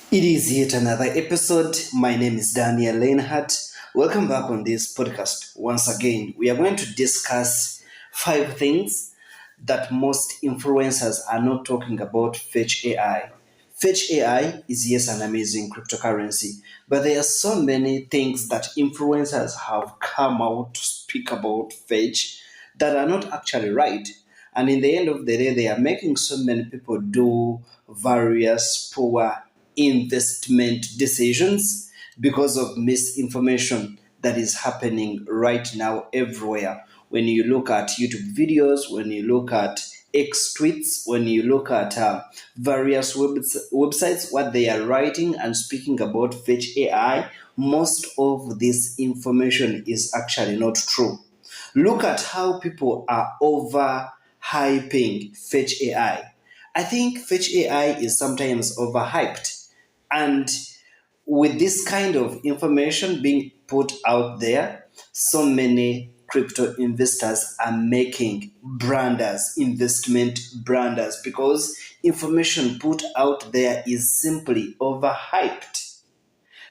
It is yet another episode. My name is Daniel Leinhardt. Welcome back on this podcast. Once again, we are going to discuss 5 things that most influencers are not talking about Fetch AI. Fetch AI is, yes, an amazing cryptocurrency, but there are so many things that influencers have come out to speak about Fetch that are not actually right. And in the end of the day, they are making so many people do various poor investment decisions because of misinformation that is happening right now everywhere. When you look at YouTube videos, when you look at X tweets, when you look at various websites, what they are writing and speaking about Fetch AI, most of this information is actually not true. Look at how people are over hyping Fetch AI. I think Fetch AI is sometimes overhyped. And with this kind of information being put out there, so many crypto investors are making investment branders, because information put out there is simply overhyped.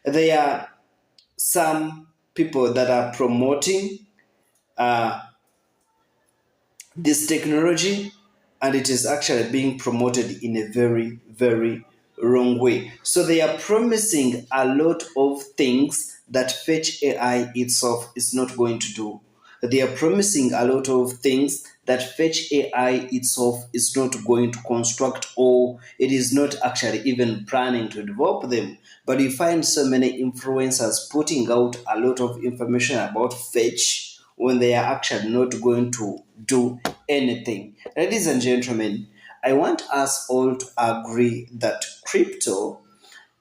There are some people that are promoting uh, this technology, and it is actually being promoted in a very, very wrong way. So they are promising a lot of things that Fetch AI itself is not going to do. They are promising a lot of things that Fetch AI itself is not going to construct, or it is not actually even planning to develop them. But you find so many influencers putting out a lot of information about Fetch when they are actually not going to do anything. Ladies and gentlemen, I want us all to agree that crypto,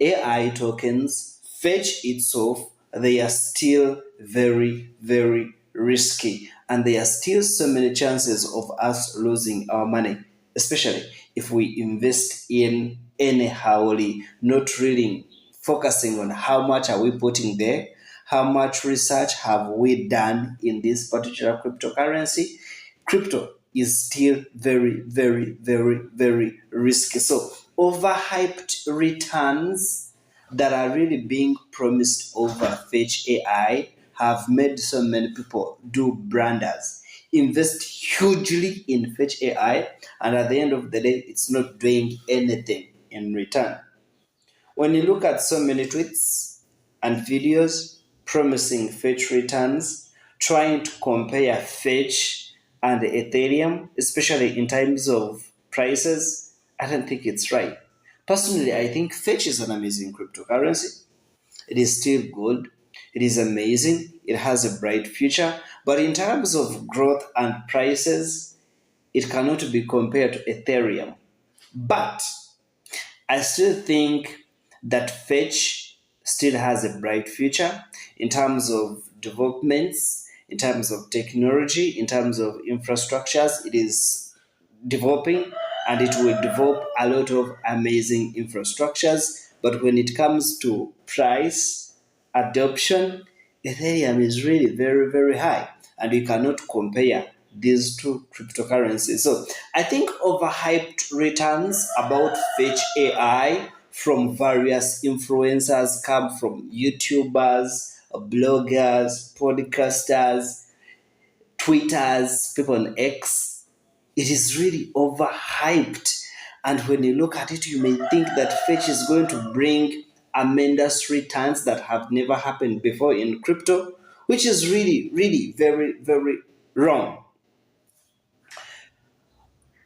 AI tokens, Fetch itself, they are still very, very risky. And there are still so many chances of us losing our money, especially if we invest in anyhowly, not really focusing on how much are we putting there, how much research have we done in this particular cryptocurrency. Crypto is still very, very, very, very risky. So overhyped returns that are really being promised over Fetch AI have made so many people do branders, invest hugely in Fetch AI, and at the end of the day, it's not doing anything in return. When you look at so many tweets and videos promising Fetch returns, trying to compare Fetch and Ethereum, especially in terms of prices, I don't think it's right. Personally, I think Fetch is an amazing cryptocurrency. It is still good. It is amazing. It has a bright future. But in terms of growth and prices, it cannot be compared to Ethereum. But I still think that Fetch still has a bright future in terms of developments, in terms of technology, in terms of infrastructures. It is developing, and it will develop a lot of amazing infrastructures. But when it comes to price adoption, Ethereum is really very, very high, and you cannot compare these two cryptocurrencies. So I think overhyped returns about Fetch AI from various influencers come from YouTubers, bloggers, podcasters, Twitters, people on X. It is really overhyped. And when you look at it, you may think that Fetch is going to bring tremendous returns that have never happened before in crypto, which is really, really very, very wrong.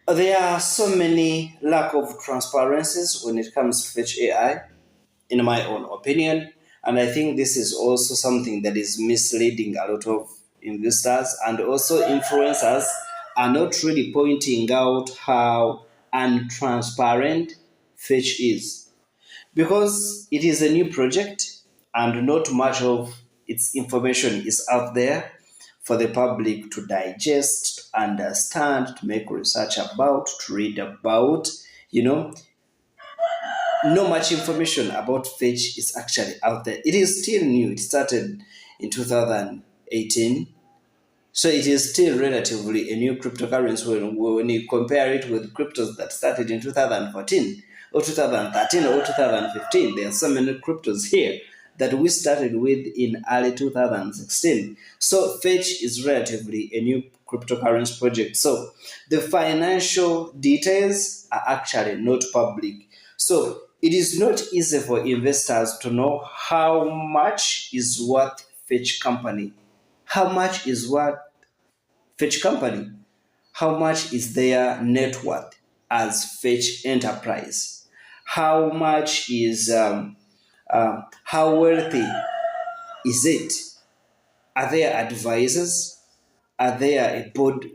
There are so many lack of transparencies when it comes to Fetch AI, in my own opinion. And I think this is also something that is misleading a lot of investors, and also influencers are not really pointing out how untransparent Fetch is, because it is a new project and not much of its information is out there for the public to digest, to understand, to make research about, to read about. You know, not much information about Fetch is actually out there. It is still new. It started in 2018. So it is still relatively a new cryptocurrency when you compare it with cryptos that started in 2014. or 2013 or 2015. There are so many cryptos here that we started with in early 2016. So Fetch is relatively a new cryptocurrency project. So the financial details are actually not public. So it is not easy for investors to know how much is worth Fetch company. How much is worth Fetch company? How much is their net worth as Fetch enterprise? How much is how wealthy is it? Are there advisors? Are there board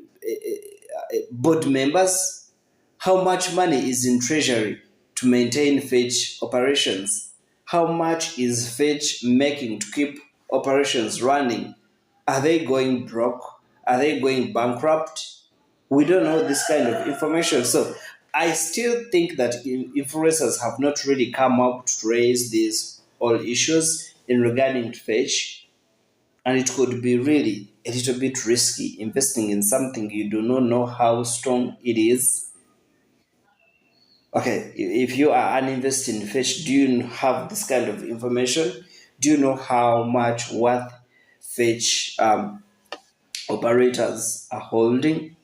members? How much money is in treasury to maintain Fetch operations? How much is Fetch making to keep operations running? Are they going broke? Are they going bankrupt? We don't know this kind of information. So I still think that influencers have not really come up to raise these all issues in regarding to Fetch, and it could be really a little bit risky investing in something you do not know how strong it is. Okay, if you are an investor in Fetch, do you have this kind of information? Do you know how much worth Fetch operators are holding,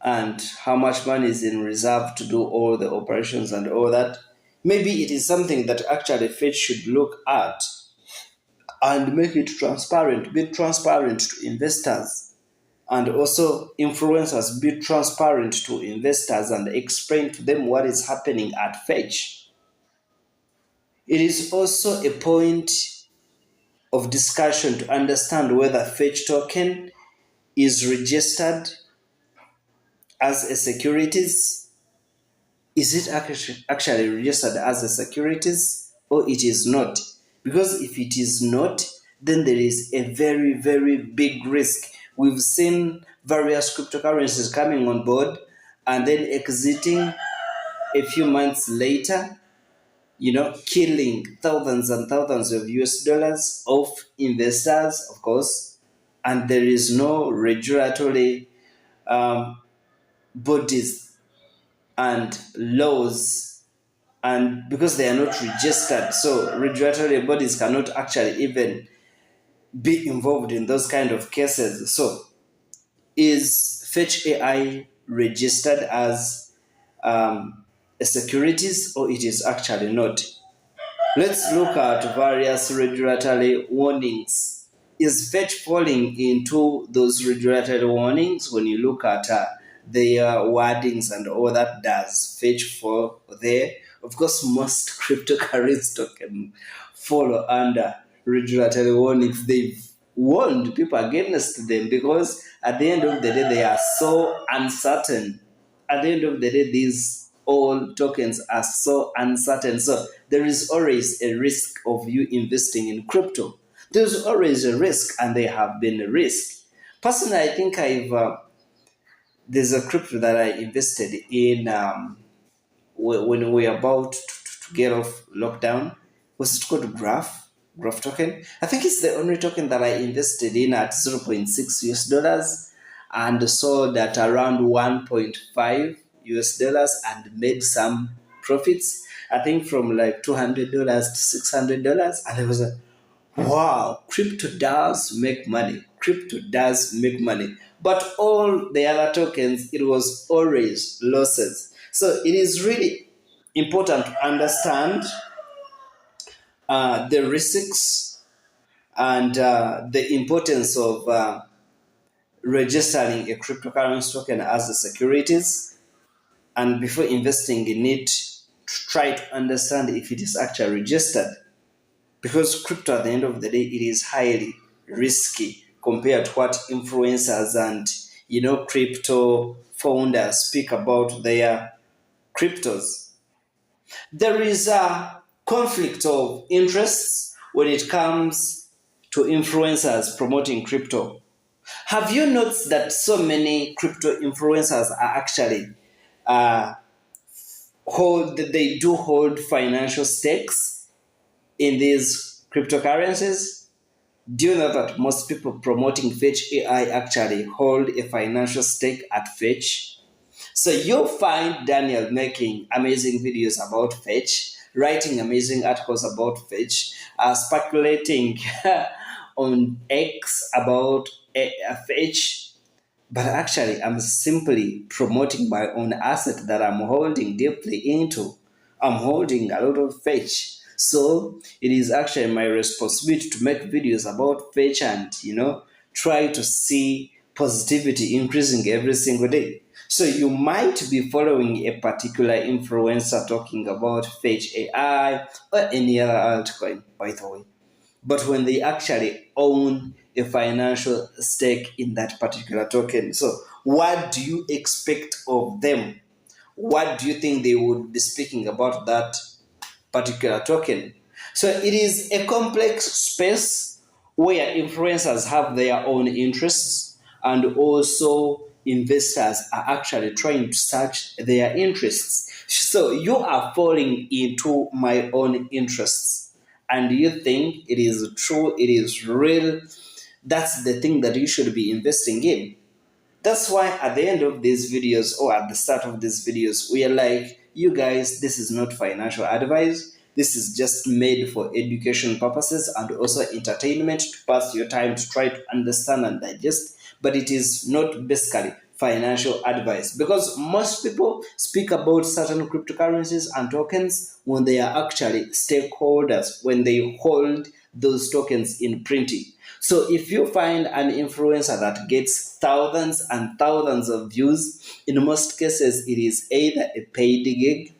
and how much money is in reserve to do all the operations and all that? Maybe it is something that actually Fetch should look at and make it transparent, be transparent to investors, and also influencers be transparent to investors and explain to them what is happening at Fetch. It is also a point of discussion to understand whether Fetch token is registered as a securities. Is it actually registered as a securities, or it is not? Because if it is not, then there is a very, very big risk. We've seen various cryptocurrencies coming on board and then exiting a few months later, killing thousands and thousands of US dollars of investors, of course, and there is no regulatory bodies and laws, and because they are not registered, so regulatory bodies cannot actually even be involved in those kind of cases. So is Fetch AI registered as a securities, or it is actually not? Let's look at various regulatory warnings. Is Fetch falling into those regulatory warnings? When you look at their wordings and all that, does Fetch fall there? Of course, most cryptocurrency token fall under regulatory warnings. They've warned people against them because at the end of the day, they are so uncertain. At the end of the day, these all tokens are so uncertain. So there is always a risk of you investing in crypto. There's always a risk, and they have been a risk. Personally, I think there's a crypto that I invested in when we were about to get off lockdown. Was it called Graph token? I think it's the only token that I invested in at 0.6 US dollars and sold at around 1.5 US dollars and made some profits. I think from like $200 to $600. And I was like, wow, crypto does make money. Crypto does make money. But all the other tokens, it was always losses. So it is really important to understand the risks and the importance of registering a cryptocurrency token as a securities. And before investing in it, to try to understand if it is actually registered. Because crypto, at the end of the day, it is highly risky compared to what influencers and crypto founders speak about their cryptos. There is a conflict of interests when it comes to influencers promoting crypto. Have you noticed that so many crypto influencers are actually they do hold financial stakes in these cryptocurrencies? Do you know that most people promoting Fetch AI actually hold a financial stake at Fetch? So you'll find Daniel making amazing videos about Fetch, writing amazing articles about Fetch, speculating on X about Fetch, but actually, I'm simply promoting my own asset that I'm holding deeply into. I'm holding a lot of Fetch. So it is actually my responsibility to make videos about Fetch and, try to see positivity increasing every single day. So you might be following a particular influencer talking about Fetch AI or any other altcoin, by the way, but when they actually own a financial stake in that particular token. So, what do you expect of them? What do you think they would be speaking about that particular token? So, it is a complex space where influencers have their own interests and also investors are actually trying to search their interests. So, you are falling into my own interests and you think it is true, it is real, that's the thing that you should be investing in. That's why at the end of these videos or at the start of these videos, we are like, you guys, this is not financial advice. This is just made for education purposes and also entertainment to pass your time to try to understand and digest. But it is not basically financial advice because most people speak about certain cryptocurrencies and tokens when they are actually stakeholders, when they hold those tokens in printing. So if you find an influencer that gets thousands and thousands of views, in most cases it is either a paid gig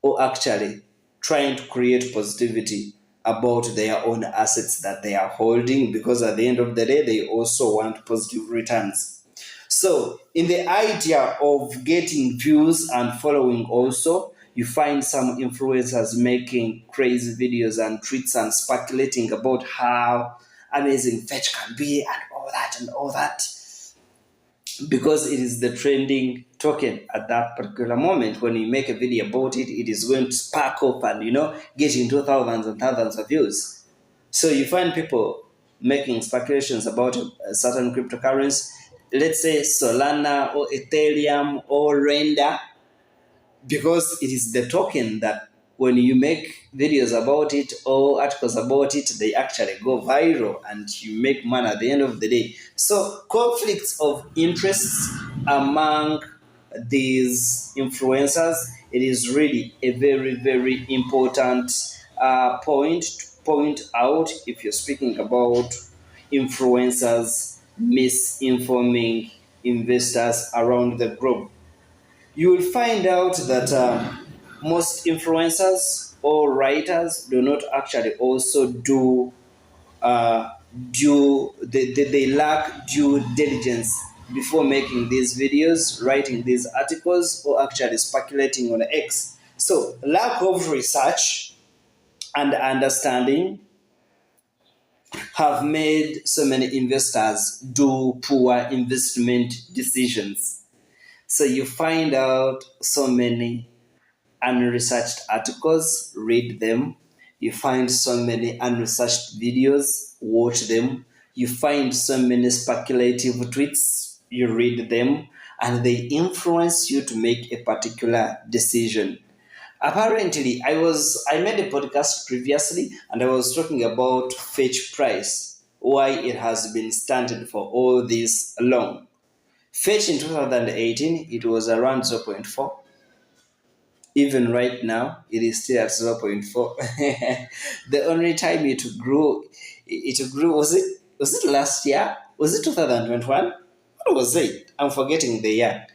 or actually trying to create positivity about their own assets that they are holding because at the end of the day they also want positive returns. So, in the idea of getting views and following, also, you find some influencers making crazy videos and tweets and speculating about how amazing Fetch can be and all that because it is the trending token at that particular moment. When you make a video about it, it is going to spark up and get into thousands and thousands of views. So you find people making speculations about a certain cryptocurrency, let's say Solana or Ethereum or Render, because it is the token that when you make videos about it or articles about it, they actually go viral and you make money at the end of the day. So conflicts of interests among these influencers, it is really a very, very important point to point out if you're speaking about influencers misinforming investors around the globe. You will find out that most influencers or writers do not actually also do they lack due diligence before making these videos, writing these articles, or actually speculating on X. So lack of research and understanding have made so many investors do poor investment decisions. So you find out so many unresearched articles, read them. You find so many unresearched videos, watch them. You find so many speculative tweets, you read them, and they influence you to make a particular decision. Apparently, I made a podcast previously and I was talking about Fetch price, why it has been stunted for all this long. Fetch in 2018, it was around zero point 0.4. Even right now, it is still at zero point 0.4. The only time it grew, was it last year? Was it 2021? What was it? I'm forgetting the year.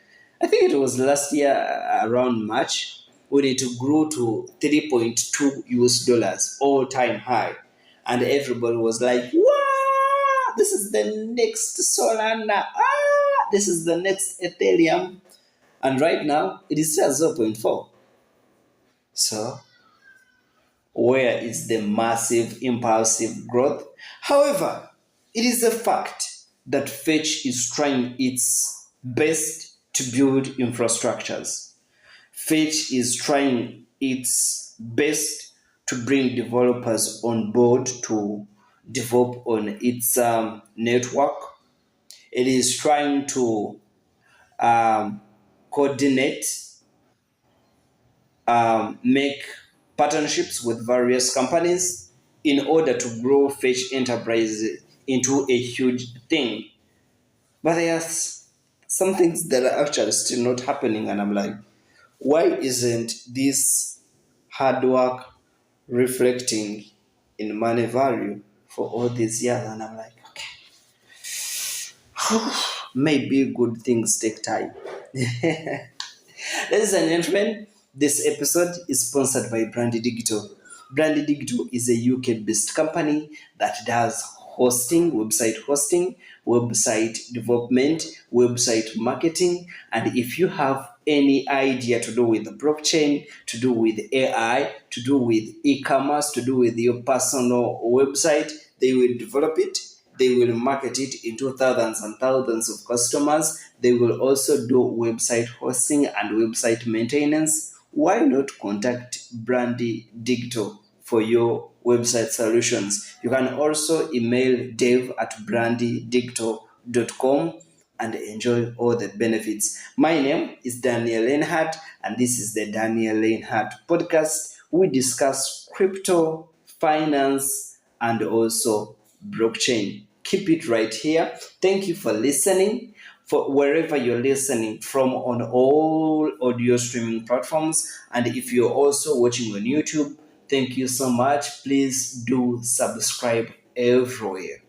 I think it was last year around March when it grew to 3.2 US dollars, all time high. And everybody was like, wow, this is the next Solana. This is the next Ethereum. And right now, it is still zero point 0.4. So, where is the massive impulsive growth? However, it is a fact that Fetch is trying its best to build infrastructures. Fetch is trying its best to bring developers on board to develop on its network. It is trying to um, coordinate, make partnerships with various companies in order to grow Fetch Enterprise into a huge thing. But there's some things that are actually still not happening, and I'm like, why isn't this hard work reflecting in money value for all these years? And I'm like, okay, maybe good things take time. Ladies and gentlemen, this episode is sponsored by Brandy Digital. Brandy Digital is a UK-based company that does hosting, website development, website marketing, and if you have any idea to do with the blockchain, to do with AI, to do with e-commerce, to do with your personal website, they will develop it. They will market it into thousands and thousands of customers. They will also do website hosting and website maintenance. Why not contact Brandy Digital for your website solutions? You can also email dev@brandydigital.com and enjoy all the benefits. My name is Daniel Leinhardt, and this is the Daniel Leinhardt Podcast. We discuss crypto, finance, and also blockchain. Keep it right here. Thank you for listening. For wherever you're listening from on all audio streaming platforms, and if you're also watching on YouTube, thank you so much. Please do subscribe everywhere.